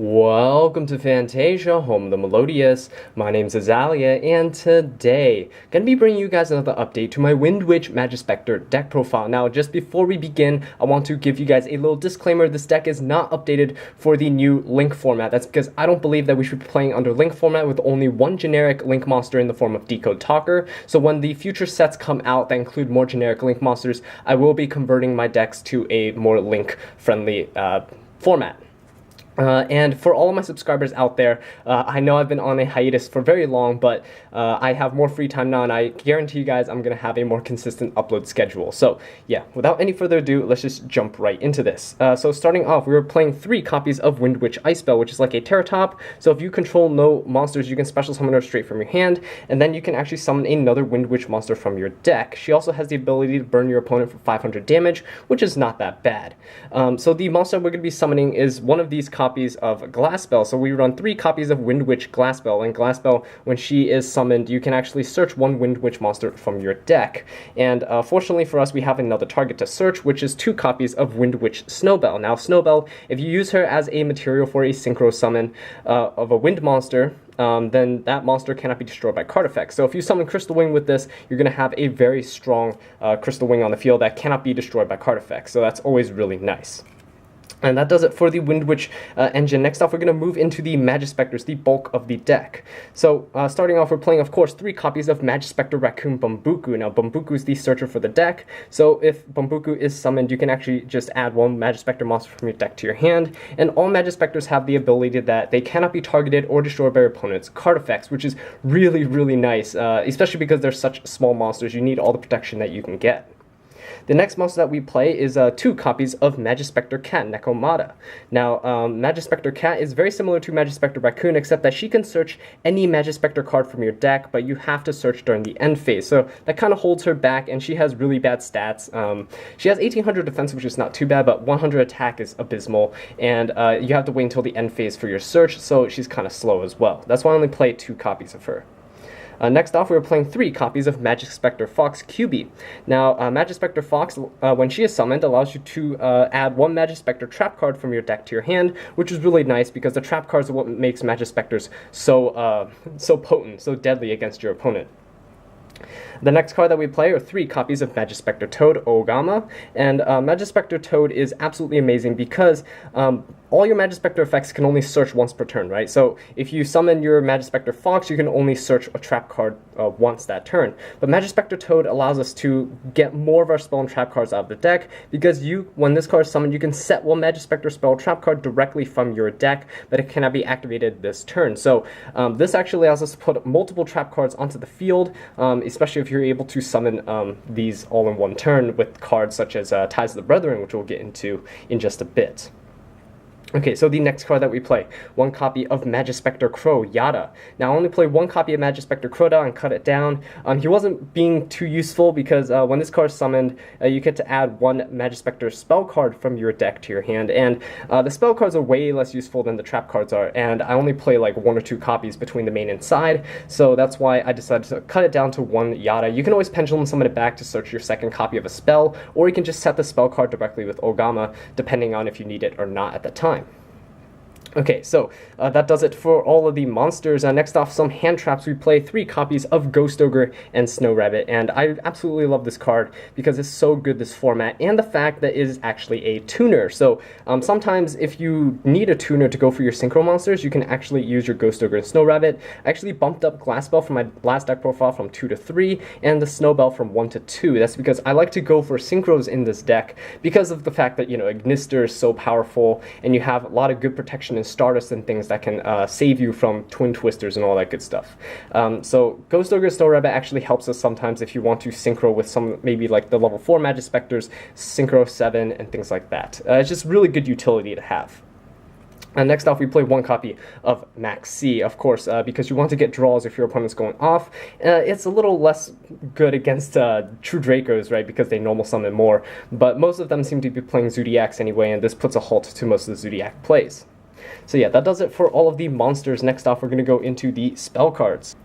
Welcome to Fantasia, home of the melodious. My name's Azallea, and today, gonna be bringing you guys another update to my Windwitch Majespecter deck profile. Now, just before we begin, I want to give you guys a little disclaimer. This deck is not updated for the new Link format. That's because I don't believe that we should be playing under Link format with only one generic Link monster in the form of Decode Talker. So when the future sets come out that include more generic Link monsters, I will be converting my decks to a more Link-friendly format. And for all of my subscribers out there, I know I've been on a hiatus for very long, but I have more free time now, and I guarantee you guys I'm going to have a more consistent upload schedule. So yeah, without any further ado, let's just jump right into this. So starting off, we were playing 3 copies of Windwitch Ice Spell, which is like a Terra Top. So if you control no monsters, you can special summon her straight from your hand, and then you can actually summon another Windwitch monster from your deck. She also has the ability to burn your opponent for 500 damage, which is not that bad. So the monster we're going to be summoning is one of these copies of Glass Spell. So we run 3 copies of Windwitch Glass Spell, and Glass Spell, when she is summoned, you can actually search one Windwitch monster from your deck. And fortunately for us, we have another target to search, which is 2 copies of Windwitch Snowbell. Now, Snowbell, if you use her as a material for a Synchro summon of a wind monster, then that monster cannot be destroyed by card effects. So if you summon Crystal Wing with this, you're going to have a very strong Crystal Wing on the field that cannot be destroyed by card effects. So that's always really nice. And that does it for the Windwitch engine. Next off, we're going to move into the Majespecters, the bulk of the deck. So starting off, we're playing, of course, 3 copies of Majespecter Raccoon Bumbuku. Now, Bumbuku is the searcher for the deck. So if Bumbuku is summoned, you can actually just add one Majespecter monster from your deck to your hand. And all Majespecters have the ability that they cannot be targeted or destroyed by your opponent's card effects, which is really, really nice, especially because they're such small monsters. You need all the protection that you can get. The next monster that we play is 2 copies of Majespecter Cat Nekomata. Now, Majespecter Cat is very similar to Majespecter Raccoon, except that she can search any Majespecter card from your deck, but you have to search during the end phase. So that kind of holds her back, and she has really bad stats. She has 1800 defense, which is not too bad, but 100 attack is abysmal, and you have to wait until the end phase for your search, so she's kind of slow as well. That's why I only play 2 copies of her. Next off, we were playing 3 copies of Majespecter Fox QB. Now, Majespecter Fox, when she is summoned, allows you to add 1 Majespecter trap card from your deck to your hand, which is really nice because the trap cards are what makes Majespecters so potent, so deadly against your opponent. The next card that we play are 3 copies of Majespecter Toad Ogama, and Majespecter Toad is absolutely amazing because all your Majespecter effects can only search once per turn, right? So if you summon your Majespecter Fox, you can only search a trap card once that turn. But Majespecter Toad allows us to get more of our spell and trap cards out of the deck because when this card is summoned, you can set 1 Majespecter spell trap card directly from your deck, but it cannot be activated this turn. So this actually allows us to put multiple trap cards onto the field, especially if you're able to summon these all in one turn with cards such as Ties of the Brethren, which we'll get into in just a bit. Okay, so the next card that we play, 1 copy of Majespecter Crow, Yada. Now, I only play 1 copy of Majespecter Crowda and cut it down. He wasn't being too useful because when this card is summoned, you get to add 1 Majespecter spell card from your deck to your hand, and the spell cards are way less useful than the trap cards are, and I only play like 1 or 2 copies between the main and side, so that's why I decided to cut it down to 1 Yada. You can always pendulum summon it back to search your second copy of a spell, or you can just set the spell card directly with Ogama, depending on if you need it or not at the time. Okay, so that does it for all of the monsters. Next off, some hand traps. We play 3 copies of Ghost Ogre and Snow Rabbit, and I absolutely love this card because it's so good, this format, and the fact that it is actually a tuner. So sometimes if you need a tuner to go for your Synchro monsters, you can actually use your Ghost Ogre and Snow Rabbit. I actually bumped up Glass Spell from my last deck profile from 2 to 3, and the Snowbell from 1 to 2. That's because I like to go for Synchros in this deck because of the fact that, you know, Ignister is so powerful, and you have a lot of good protection and Stardust and things that can save you from Twin Twisters and all that good stuff. So Ghost Ogre Snow Rabbit actually helps us sometimes if you want to Synchro with some, maybe like the level 4 Majespecters, Synchro 7, and things like that. It's just really good utility to have. Next off, we play 1 copy of Max C, of course, because you want to get draws if your opponent's going off. It's a little less good against True Dracos, right, because they normal summon more, but most of them seem to be playing Zodiacs anyway, and this puts a halt to most of the Zodiac plays. So yeah, that does it for all of the monsters. Next off, we're going to go into the spell cards.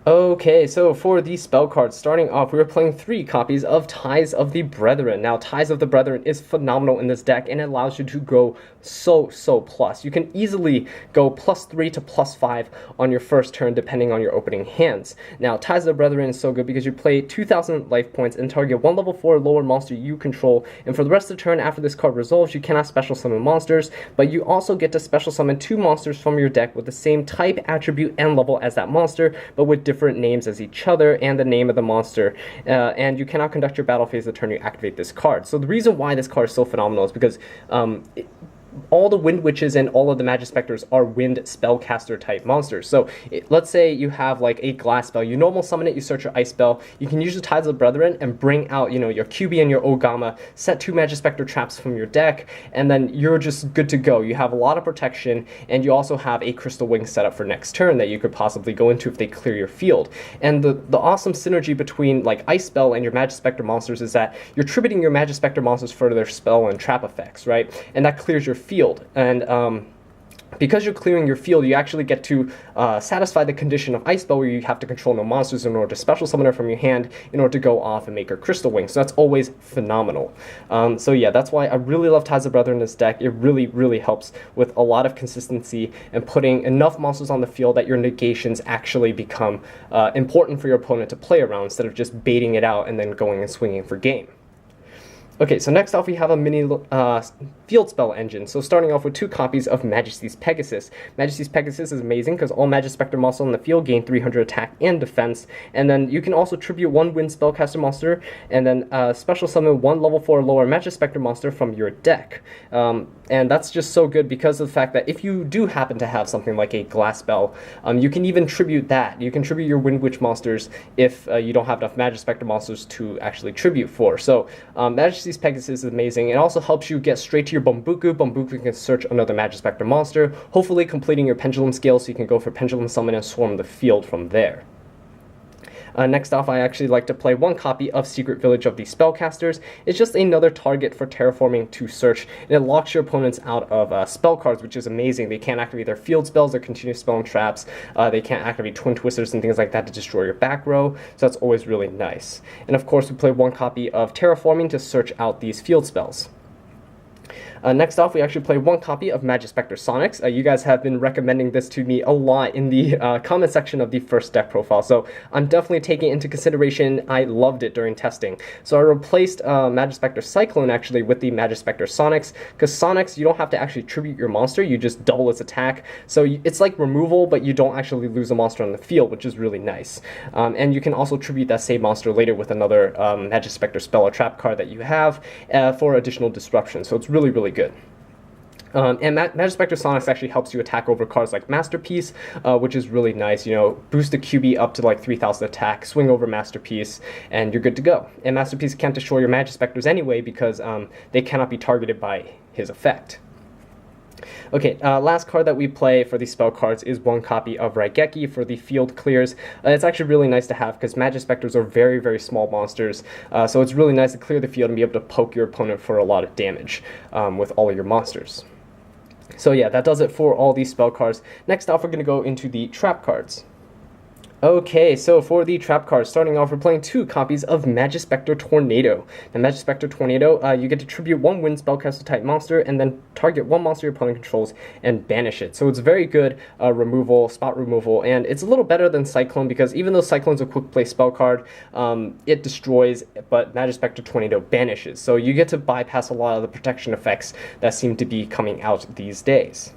Okay, so for these spell cards, starting off, we were playing 3 copies of Ties of the Brethren. Now, Ties of the Brethren is phenomenal in this deck, and it allows you to go so plus. You can easily go +3 to +5 on your first turn, depending on your opening hands. Now, Ties of the Brethren is so good because you play 2,000 life points and target 1 level 4 lower monster you control, and for the rest of the turn after this card resolves, you cannot special summon monsters, but you also get to special summon 2 monsters from your deck with the same type, attribute, and level as that monster, but with different names as each other and the name of the monster, and you cannot conduct your battle phase the turn you activate this card. So the reason why this card is so phenomenal is because all the Wind Witches and all of the Majespecters are wind spellcaster type monsters. So let's say you have like a glass spell, you normal summon it, you search your ice spell, you can use the Tides of the Brethren and bring out, you know, your QB and your Ogama, set 2 Majespecter traps from your deck, and then you're just good to go. You have a lot of protection, and you also have a Crystal Wing set up for next turn that you could possibly go into if they clear your field. And the awesome synergy between like ice spell and your Majespecter monsters is that you're tributing your Majespecter monsters for their spell and trap effects, right? And that clears your field, and because you're clearing your field, you actually get to satisfy the condition of Ice Spell where you have to control no monsters in order to special summon her from your hand in order to go off and make her Crystal Wing. So that's always phenomenal. So yeah, that's why I really love Ties of Brother in this deck. It really helps with a lot of consistency and putting enough monsters on the field that your negations actually become important for your opponent to play around instead of just baiting it out and then going and swinging for game. Okay, so next off we have a mini field spell engine. So starting off with 2 copies of Majesty's Pegasus. Majesty's Pegasus is amazing because all Majespecter monsters on the field gain 300 attack and defense, and then you can also tribute 1 wind spellcaster monster, and then special summon 1 level 4 lower Majespecter monster from your deck. And that's just so good because of the fact that if you do happen to have something like a glass spell, you can even tribute that. You can tribute your Windwitch monsters if you don't have enough Majespecter monsters to actually tribute for. So Majesty's Pegasus is amazing. It also helps you get straight to your Bambuku. Bambuku can search another Majespecter monster, hopefully completing your Pendulum Scale so you can go for Pendulum Summon and swarm the field from there. Next off, I actually like to play 1 copy of Secret Village of the Spellcasters. It's just another target for terraforming to search, and it locks your opponents out of spell cards, which is amazing. They can't activate their field spells, their continuous spell and traps. They can't activate Twin Twisters and things like that to destroy your back row, so that's always really nice. And of course, we play 1 copy of Terraforming to search out these field spells. Next off, we actually play 1 copy of Majespecter Sonics. You guys have been recommending this to me a lot in the comment section of the first deck profile, so I'm definitely taking it into consideration. I loved it during testing. So I replaced Majespecter Cyclone actually with the Majespecter Sonics, because Sonics, you don't have to actually tribute your monster, you just double its attack. So it's like removal, but you don't actually lose a monster on the field, which is really nice. And you can also tribute that same monster later with another Majespecter spell or trap card that you have for additional disruption. So it's really good. And Majespecter Sonics actually helps you attack over cards like Masterpiece, which is really nice. You know, boost the QB up to like 3,000 attack, swing over Masterpiece, and you're good to go. And Masterpiece can't destroy your Majespecters anyway because they cannot be targeted by his effect. Okay, last card that we play for these spell cards is 1 copy of Raigeki for the field clears. It's actually really nice to have because Majespecters are very small monsters, so it's really nice to clear the field and be able to poke your opponent for a lot of damage with all of your monsters. So yeah, that does it for all these spell cards. Next off, we're going to go into the trap cards. Okay, so for the trap cards, starting off, we're playing 2 copies of Majespecter Tornado. Now, Majespecter Tornado, you get to tribute 1 wind spellcaster type monster, and then target 1 monster your opponent controls and banish it. So it's very good removal, spot removal, and it's a little better than Cyclone because even though Cyclone's a quick play spell card, it destroys, but Majespecter Tornado banishes. So you get to bypass a lot of the protection effects that seem to be coming out these days.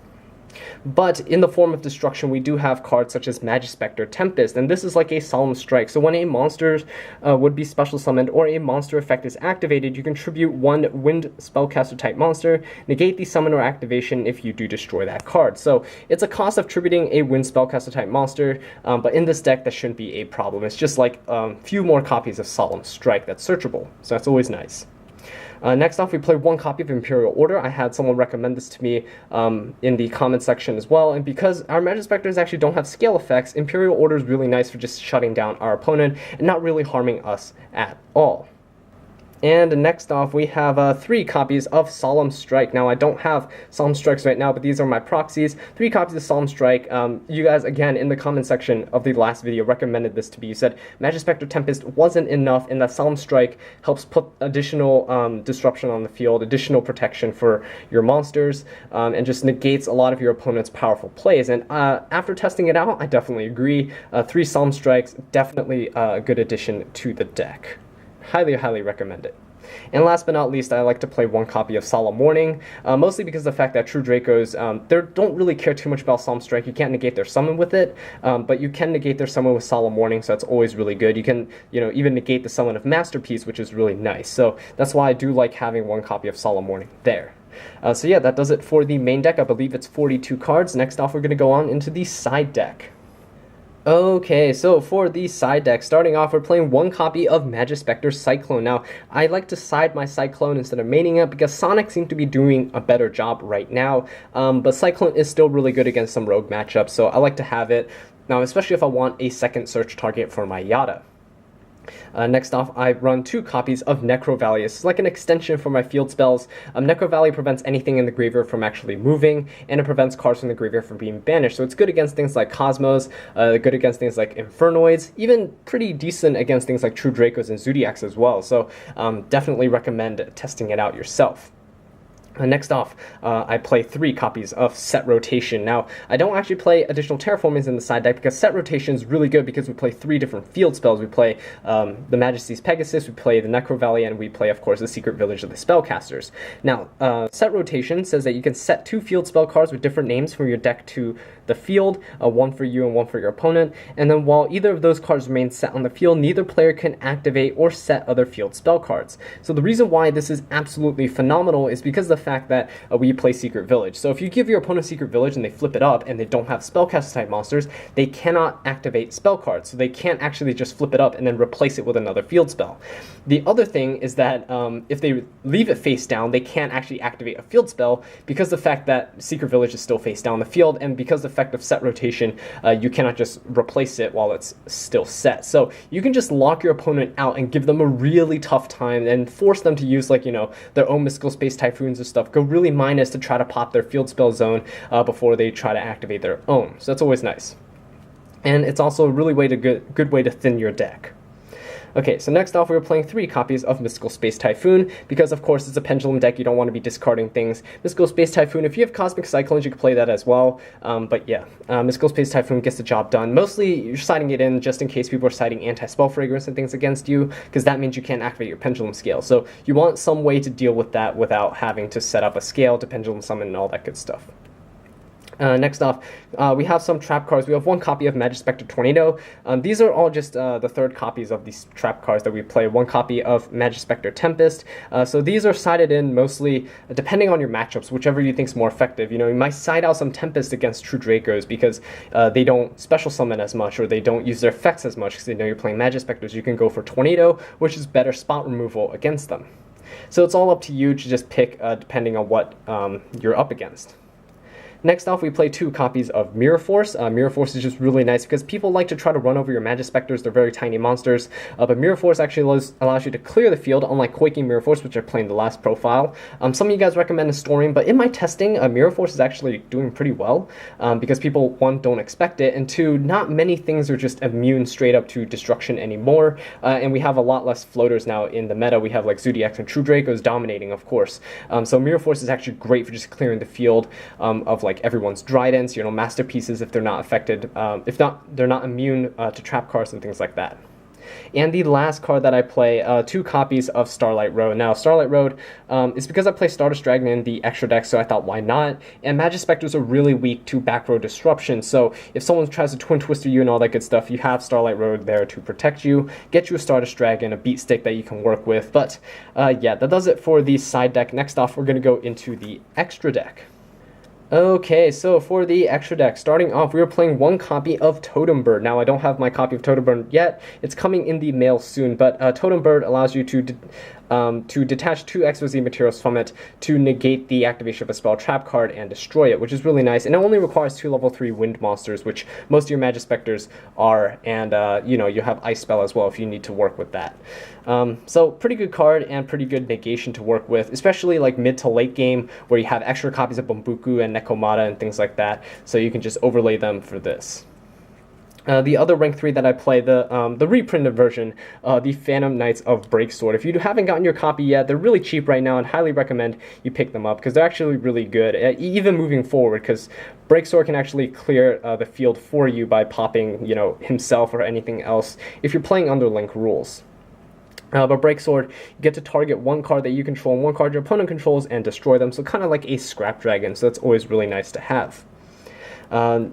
But in the form of destruction, we do have cards such as Majespecter Tempest, and this is like a solemn strike. So when a monster would be special summoned or a monster effect is activated, you contribute 1 wind spellcaster type monster, negate the summon or activation if you do destroy that card. So it's a cost of tributing a wind spellcaster type monster, but in this deck that shouldn't be a problem. It's just like a few more copies of Solemn Strike that's searchable, so that's always nice. Next off, we play 1 copy of Imperial Order. I had someone recommend this to me in the comment section as well, and because our Majespecters actually don't have scale effects, Imperial Order is really nice for just shutting down our opponent and not really harming us at all. And next off, we have 3 copies of Solemn Strike. Now, I don't have Solemn Strikes right now, but these are my proxies. 3 copies of Solemn Strike. You guys, again, in the comment section of the last video, recommended this to me. You said Majespecter Tempest wasn't enough, and that Solemn Strike helps put additional disruption on the field, additional protection for your monsters, and just negates a lot of your opponent's powerful plays. And after testing it out, I definitely agree. 3 Solemn Strikes, definitely a good addition to the deck. Highly, highly recommend it. And last but not least, I like to play 1 copy of Solemn Warning, mostly because of the fact that True Dracos, they don't really care too much about Solemn Strike. You can't negate their summon with it, but you can negate their summon with Solemn Warning, so that's always really good. You can, even negate the summon of Masterpiece, which is really nice. So that's why I do like having 1 copy of Solemn Warning there. So yeah, that does it for the main deck. I believe it's 42 cards. Next off, we're going to go on into the side deck. Okay, so for the side deck, starting off, we're playing 1 copy of Majespecter Cyclone. Now, I like to side my Cyclone instead of maining it because Sonic seems to be doing a better job right now, but Cyclone is still really good against some rogue matchups, so I like to have it. Now, especially if I want a second search target for my Yada. Next off, I run 2 copies of Necro Valley. It's like an extension for my field spells. Necro Valley prevents anything in the graveyard from actually moving, and it prevents cards from the graveyard from being banished. So it's good against things like Cosmos, good against things like Infernoids, even pretty decent against things like True Dracos and Zodiacs as well. So definitely recommend testing it out yourself. Next off, I play 3 copies of Set Rotation. Now, I don't actually play additional Terraformings in the side deck because Set Rotation is really good because we play 3 different field spells. We play the Majesty's Pegasus, we play the Necro Valley, and we play, of course, the Secret Village of the Spellcasters. Now, Set Rotation says that you can set 2 field spell cards with different names from your deck to the field, 1 for you and 1 for your opponent, and then while either of those cards remain set on the field, neither player can activate or set other field spell cards. So the reason why this is absolutely phenomenal is because of the fact that we play Secret Village. So if you give your opponent Secret Village and they flip it up and they don't have spellcaster type monsters, they cannot activate spell cards. So they can't actually just flip it up and then replace it with another field spell. The other thing is that if they leave it face down, they can't actually activate a field spell because of the fact that Secret Village is still face down on the field, and because of the effect of Set Rotation, you cannot just replace it while it's still set. So you can just lock your opponent out and give them a really tough time and force them to use, like, their own Mystical Space Typhoons and stuff. Go really minus to try to pop their field spell zone before they try to activate their own. So that's always nice. And it's also a really good way to thin your deck. Okay, so next off, we were playing 3 copies of Mystical Space Typhoon, because of course it's a pendulum deck, you don't want to be discarding things. Mystical Space Typhoon, if you have Cosmic Cyclones, you can play that as well, but yeah, Mystical Space Typhoon gets the job done. Mostly, you're siding it in just in case people are siding Anti-Spell Fragrance and things against you, because that means you can't activate your Pendulum Scale. So you want some way to deal with that without having to set up a scale to Pendulum Summon and all that good stuff. Next off, we have some trap cards. We have 1 copy of Majespecter Tornado. These are all just the 3rd copies of these trap cards that we play. 1 copy of Majespecter Tempest. So these are sided in mostly depending on your matchups, whichever you think is more effective. You might side out some Tempest against True Dracos because they don't special summon as much, or they don't use their effects as much because they know you're playing Majespecters. You can go for Tornado, which is better spot removal against them. So it's all up to you to just pick depending on what you're up against. Next off, we play 2 copies of Mirror Force. Mirror Force is just really nice because people like to try to run over your Majespecters. They're very tiny monsters, but Mirror Force actually allows you to clear the field, unlike Quaking Mirror Force, which I played in the last profile. Some of you guys recommend Storing, but in my testing, Mirror Force is actually doing pretty well because people, 1, don't expect it, and 2, not many things are just immune straight up to destruction anymore, and we have a lot less floaters now in the meta. We have like Zodiacs and True Dracos dominating, of course. So Mirror Force is actually great for just clearing the field of like everyone's Dridents, Masterpieces if they're not affected, if not, they're not immune to trap cards and things like that. And the last card that I play, 2 copies of Starlight Road. Now, Starlight Road is because I play Stardust Dragon in the extra deck, so I thought, why not? And Majespecters are really weak to back row disruption, so if someone tries to Twin Twister you and all that good stuff, you have Starlight Road there to protect you, get you a Stardust Dragon, a beat stick that you can work with. But yeah, that does it for the side deck. Next off, we're going to go into the extra deck. Okay, so for the extra deck, starting off, we are playing 1 copy of Totem Bird. Now, I don't have my copy of Totem Bird yet. It's coming in the mail soon, but Totem Bird allows you to to detach 2 XYZ materials from it to negate the activation of a spell trap card and destroy it, which is really nice. And it only requires 2 level 3 wind monsters, which most of your Majespecters are, and you have Ice Spell as well if you need to work with that. So pretty good card and pretty good negation to work with, especially like mid to late game where you have extra copies of Bambuku and Nekomata and things like that, so you can just overlay them for this. The other rank 3 that I play, the reprinted version, the Phantom Knights of Breaksword. If you haven't gotten your copy yet, they're really cheap right now and highly recommend you pick them up because they're actually really good, even moving forward, because Breaksword can actually clear the field for you by popping, himself or anything else if you're playing under Link rules. But Breaksword, you get to target one card that you control and one card your opponent controls and destroy them, so kind of like a Scrap Dragon, so that's always really nice to have.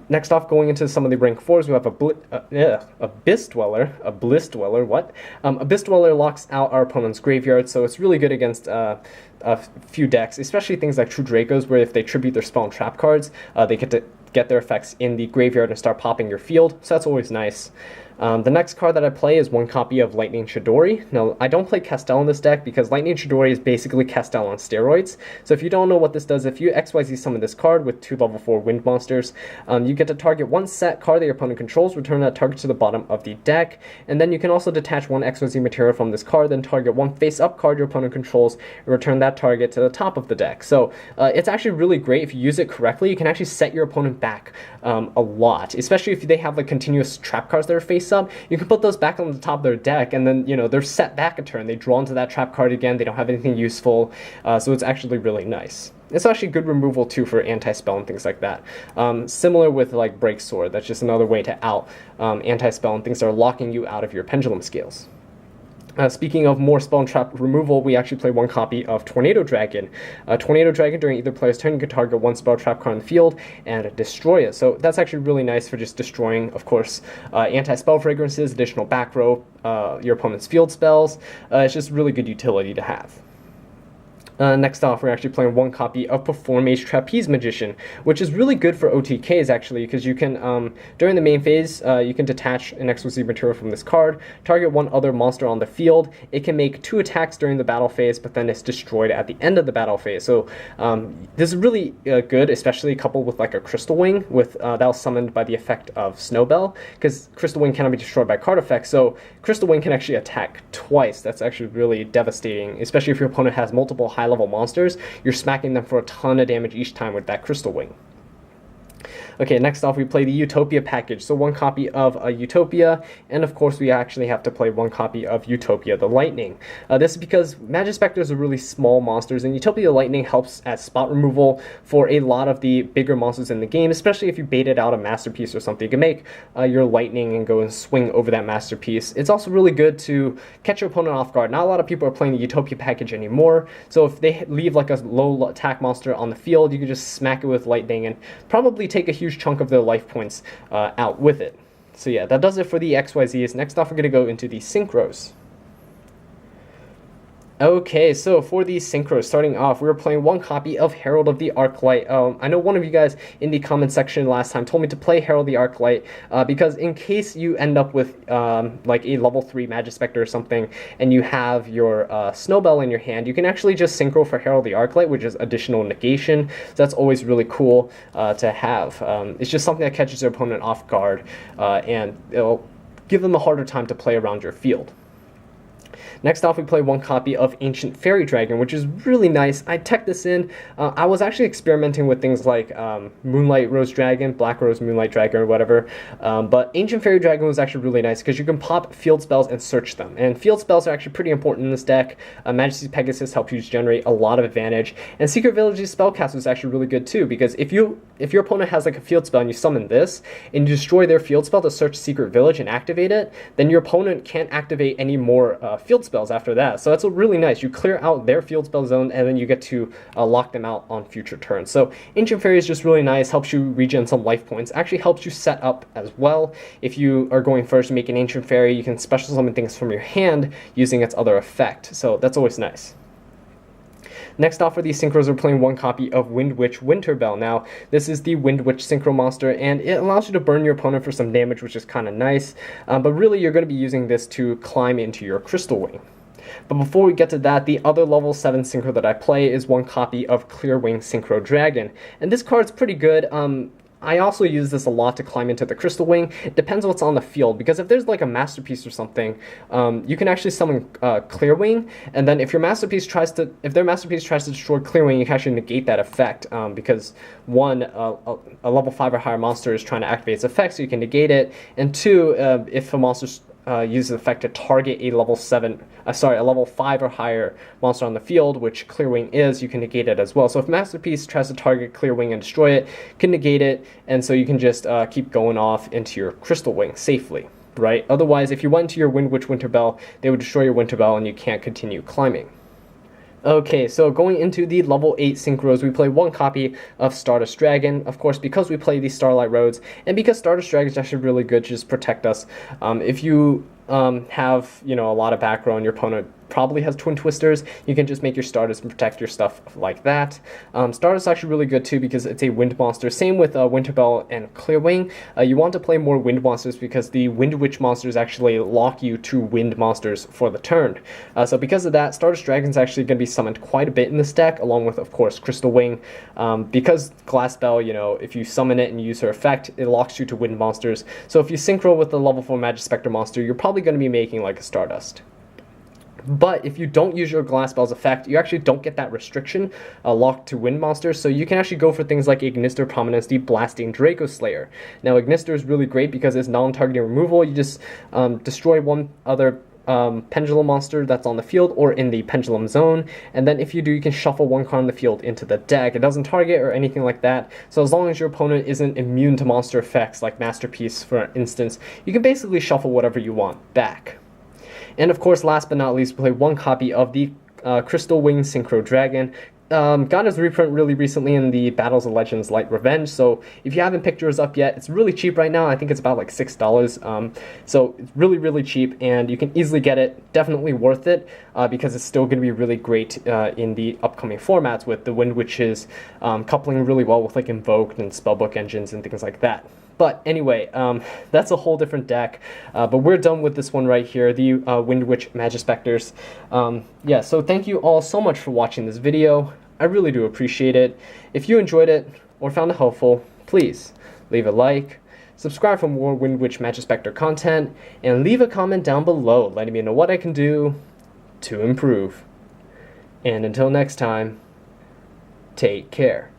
Next off, going into some of the rank 4s, we have Abyss Dweller. Abyss Dweller locks out our opponent's graveyard, so it's really good against a few decks, especially things like True Dracos, where if they tribute their spell and trap cards, they get to get their effects in the graveyard and start popping your field, so that's always nice. The next card that I play is one copy of Lightning Chidori. Now, I don't play Castel in this deck because Lightning Chidori is basically Castel on steroids. So if you don't know what this does, if you XYZ summon this card with 2 level 4 wind monsters, you get to target one set card that your opponent controls, return that target to the bottom of the deck, and then you can also detach one XYZ material from this card, then target one face-up card your opponent controls, and return that target to the top of the deck. So it's actually really great if you use it correctly. You can actually set your opponent back a lot, especially if they have like continuous trap cards that are face up. You can put those back on the top of their deck, and then they're set back a turn. They draw into that trap card again. They don't have anything useful, so it's actually really nice. It's actually good removal too for anti-spell and things like that. Similar with like Breaksword, that's just another way to out anti-spell and things that are locking you out of your pendulum scales. Speaking of more spell and trap removal, we actually play one copy of Tornado Dragon. Tornado Dragon, during either player's turn, you can target one spell trap card on the field and destroy it. So that's actually really nice for just destroying, of course, anti-spell fragrances, additional back row, your opponent's field spells. It's just really good utility to have. Next off, we're actually playing one copy of Performage Trapeze Magician, which is really good for OTKs actually, because you can, during the main phase, you can detach an exclusive material from this card, target one other monster on the field. It can make 2 attacks during the battle phase, but then it's destroyed at the end of the battle phase. So this is really good, especially coupled with like a Crystal Wing, that was summoned by the effect of Snowbell, because Crystal Wing cannot be destroyed by card effects, so Crystal Wing can actually attack twice. That's actually really devastating, especially if your opponent has multiple high-level monsters. You're smacking them for a ton of damage each time with that Crystal Wing. Okay, next off we play the Utopia package. So one copy of Utopia, and of course we actually have to play one copy of Utopia the Lightning. This is because Majespecters are really small monsters, and Utopia the Lightning helps as spot removal for a lot of the bigger monsters in the game, especially if you baited out a Masterpiece or something. You can make your Lightning and go and swing over that Masterpiece. It's also really good to catch your opponent off guard. Not a lot of people are playing the Utopia package anymore, so if they leave like a low attack monster on the field, you can just smack it with Lightning and probably take a huge chunk of their life points out with it. So yeah, that does it for the XYZs. Next off, we're going to go into the Synchros. Okay, so for the Synchros, starting off, we were playing one copy of Herald of the Arclight. I know one of you guys in the comment section last time told me to play Herald of the Arclight because in case you end up with like a level 3 Majespecter or something and you have your Snowbell in your hand, you can actually just Synchro for Herald of the Arclight, which is additional negation. So that's always really cool to have. It's just something that catches your opponent off guard and it'll give them a harder time to play around your field. Next off, we play one copy of Ancient Fairy Dragon, which is really nice. I teched this in. I was actually experimenting with things like Moonlight Rose Dragon, Black Rose Moonlight Dragon, or whatever. But Ancient Fairy Dragon was actually really nice because you can pop field spells and search them. And field spells are actually pretty important in this deck. Majesty's Pegasus helps you generate a lot of advantage. And Secret Village's Spellcast is actually really good too, because if your opponent has like a field spell and you summon this, and you destroy their field spell to search Secret Village and activate it, then your opponent can't activate any more field spells after that. So that's really nice. You clear out their field spell zone and then you get to lock them out on future turns. So Ancient Fairy is just really nice, helps you regen some life points, actually helps you set up as well. If you are going first to make an Ancient Fairy, you can special summon things from your hand using its other effect. So that's always nice. Next off for these Synchros, we're playing one copy of Windwitch Winterbell. Now, this is the Windwitch Synchro monster, and it allows you to burn your opponent for some damage, which is kind of nice. But really, you're going to be using this to climb into your Crystal Wing. But before we get to that, the other level 7 Synchro that I play is one copy of Clearwing Synchro Dragon. And this card's pretty good. I also use this a lot to climb into the Crystal Wing. It depends what's on the field, because if there's like a Masterpiece or something, you can actually summon Clearwing, and then if their Masterpiece tries to destroy Clearwing, you can actually negate that effect, because one, a level 5 or higher monster is trying to activate its effect, so you can negate it, and two, if a monster uses the effect to target a level 5 or higher monster on the field, which Clearwing is, you can negate it as well. So if Masterpiece tries to target Clearwing and destroy it, you can negate it, and so you can just keep going off into your Crystal Wing safely, right? Otherwise, if you went into your Windwitch Winterbell, they would destroy your Winterbell and you can't continue climbing. Okay, so going into the level 8 Synchros, we play one copy of Stardust Dragon, of course, because we play these Starlight Roads, and because Stardust Dragon is actually really good to just protect us. If you have, a lot of back row and your opponent probably has Twin Twisters, you can just make your Stardust and protect your stuff like that. Stardust is actually really good too because it's a wind monster. Same with Winterbell and Clearwing. You want to play more wind monsters because the Windwitch monsters actually lock you to wind monsters for the turn. So because of that, Stardust Dragon is actually going to be summoned quite a bit in this deck, along with, of course, Crystal Wing. Because Glass Bell, if you summon it and use her effect, it locks you to wind monsters. So if you synchro with the level 4 Majespecter monster, you're probably going to be making like a Stardust. But if you don't use your Glass Bell's effect, you actually don't get that restriction locked to wind monsters, so you can actually go for things like Ignister, Prominence, the Blasting Draco Slayer. Now, Ignister is really great because it's non-targeting removal. You just destroy one other pendulum monster that's on the field or in the pendulum zone, and then if you do, you can shuffle one card on the field into the deck. It doesn't target or anything like that, so as long as your opponent isn't immune to monster effects like Masterpiece, for instance, you can basically shuffle whatever you want back. And of course, last but not least, we play one copy of the Crystal Wing Synchro Dragon. Got his reprint really recently in the Battles of Legends Light Revenge, so if you haven't picked yours up yet, it's really cheap right now. I think it's about like $6, so it's really, really cheap, and you can easily get it. Definitely worth it, because it's still going to be really great in the upcoming formats with the Windwitches coupling really well with like Invoked and Spellbook engines and things like that. But anyway, that's a whole different deck, but we're done with this one right here, the Windwitch Majespecters. Yeah, so thank you all so much for watching this video. I really do appreciate it. If you enjoyed it or found it helpful, please leave a like, subscribe for more Windwitch Majespecter content, and leave a comment down below letting me know what I can do to improve. And until next time, take care.